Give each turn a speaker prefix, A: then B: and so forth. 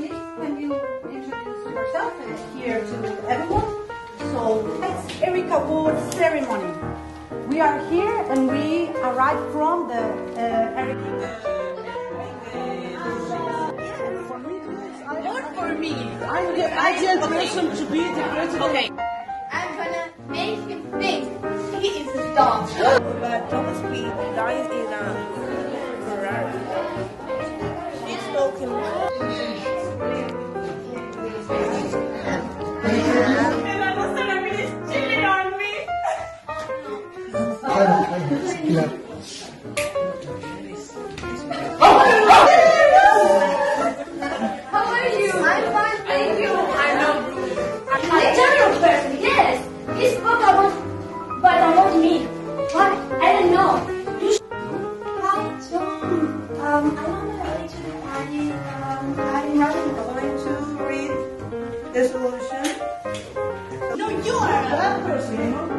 A: please, can you introduce yourself here to everyone? So, it's Erika Award ceremony. We are here and we arrived from the
B: Not for me. I'm the ideal person to be the president. Okay.
C: I'm gonna make him think he is a dog.
D: But Thomas P. died in a Ferrari. She's talking.
B: And I was celebrity cheating on me.
C: How are you? I'm fine, thank you. I'm not rude. I'm a general person, yes. He spoke about, but about me. Why? I don't know. Hi, John. I'm on the way to the party. I'm not
D: going to read the solution.
B: No, you are a bad person.